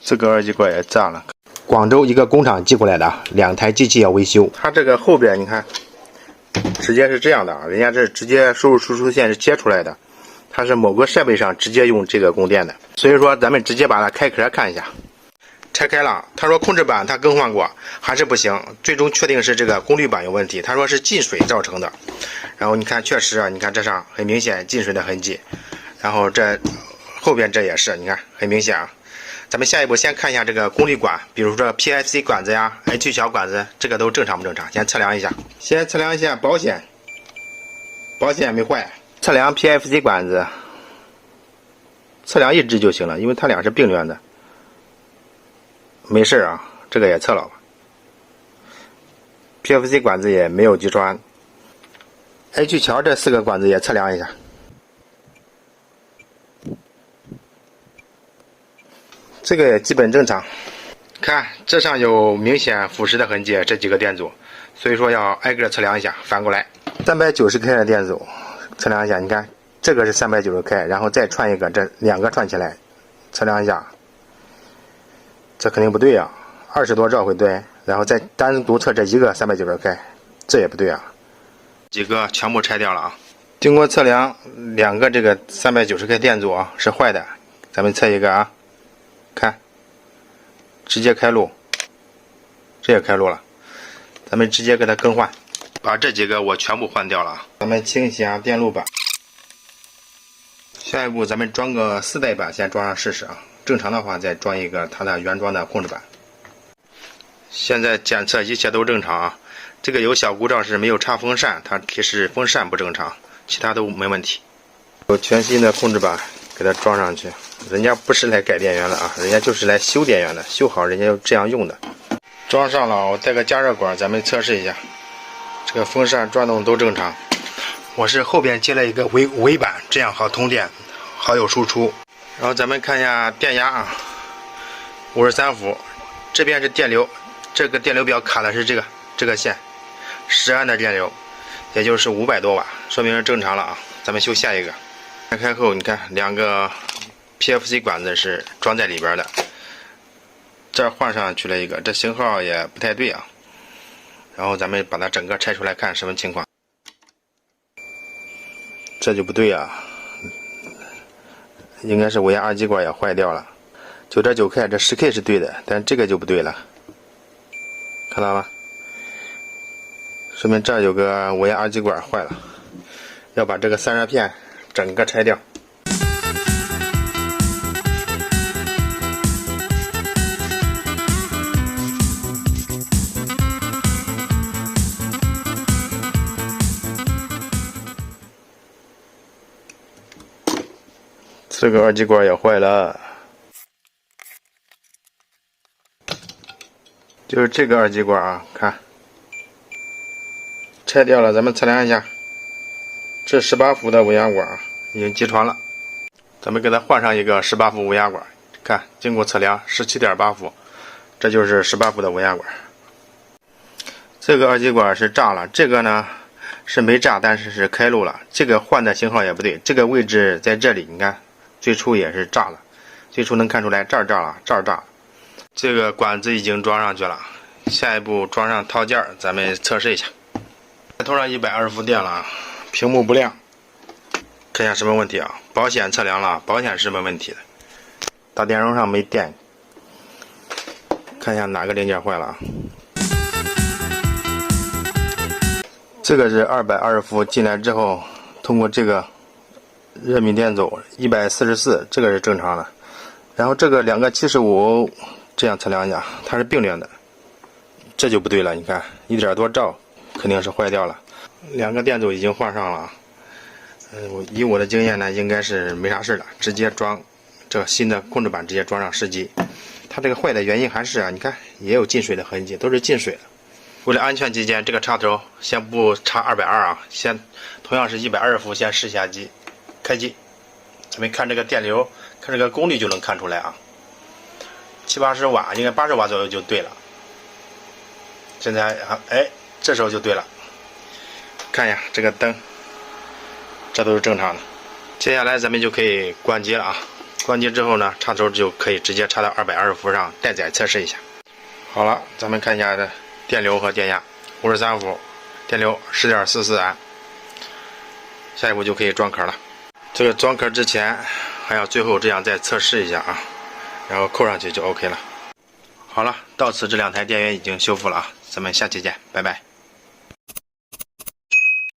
这个二极管也炸了。广州一个工厂寄过来的，2台机器要维修。它这个后边你看，直接是这样的啊，人家这直接输入输出线是接出来的，它是某个设备上直接用这个供电的。所以说咱们直接把它开壳看一下。拆开了，他说控制板他更换过，还是不行，最终确定是这个功率板有问题。他说是进水造成的。然后你看，确实啊，你看这上很明显进水的痕迹，然后这后边这也是，你看很明显啊。咱们下一步先看一下这个功率管，比如说 PFC 管子呀、H 小管子，这个都正常不正常？先测量一下，先测量一下保险，保险没坏。测量 PFC 管子，测量一支就行了，因为它俩是并联的，没事啊。这个也测了吧 ，PFC 管子也没有击穿。H 桥这4个管子也测量一下。这个也基本正常，看这上有明显腐蚀的痕迹，这几个电阻，所以说要挨个测量一下。反过来，390K 的电阻，测量一下，你看这个是390K，然后再串一个，这2个串起来，测量一下，这肯定不对啊，20多兆会对，然后再单独测这一个390K，这也不对啊，几个全部拆掉了啊。经过测量，2个这个390K 电阻啊是坏的，咱们测一个啊。看，直接开路，这也开路了，咱们直接给它更换，把这几个我全部换掉了。咱们清洗下电路板，下一步咱们装个4代板，先装上试试啊。正常的话再装一个它的原装的控制板。现在检测一切都正常啊，这个有小故障是没有插风扇，它提示风扇不正常，其他都没问题。有全新的控制板。给它装上去，人家不是来改电源的啊，人家就是来修电源的，修好人家就这样用的。装上了，我带个加热管，咱们测试一下，这个风扇转动都正常。我是后边接了一个尾板，这样好通电，好有输出。然后咱们看一下电压啊，53伏，这边是电流，这个电流表卡的是这个线，10安的电流，也就是500多瓦，说明是正常了啊。咱们修下一个。开开后，你看2个 PFC 管子是装在里边的，这换上去了一个，这型号也不太对啊。然后咱们把它整个拆出来看什么情况，这就不对啊，应该是5压二极管也坏掉了。就这 9K 这 10K 是对的，但这个就不对了，看到吗？说明这有个5压二极管坏了，要把这个散热片整个拆掉。这个二极管也坏了，就是这个二极管啊，看拆掉了，咱们测量一下。这18伏的无压管已经击穿了，咱们给它换上一个18伏无压管，看经过测量 17.8 伏，这就是18伏的无压管。这个二极管是炸了，这个呢是没炸，但是是开路了。这个换的型号也不对，这个位置在这里，你看最初也是炸了，最初能看出来这儿炸了，这儿炸了。这个管子已经装上去了，下一步装上套件，咱们测试一下。头上120伏电了，屏幕不亮，看一下什么问题啊？保险测量了，保险是没问题的。大电容上没电，看一下哪个零件坏了啊？这个是220伏进来之后，通过这个热敏电阻144，这个是正常的。然后这个2个75，这样测量一下，它是并联的，这就不对了。你看1点多兆，肯定是坏掉了。2个电阻已经换上了，以我的经验呢，应该是没啥事了，直接装这个新的控制板，直接装上试机。它这个坏的原因还是啊，你看也有进水的痕迹，都是进水的。为了安全起见，这个插头先不插220啊，先同样是120伏，先试下机，开机。咱们看这个电流，看这个功率就能看出来啊，70-80瓦，应该80瓦左右就对了。现在哎，这时候就对了。看一下这个灯，这都是正常的。接下来咱们就可以关机了啊。关机之后呢，插头就可以直接插到220伏上待载测试一下。好了，咱们看一下电流和电压，53伏，电流10.44安。下一步就可以装壳了。这个装壳之前还要最后这样再测试一下啊，然后扣上去就 OK 了。好了，到此这2台电源已经修复了啊，咱们下期见，拜拜。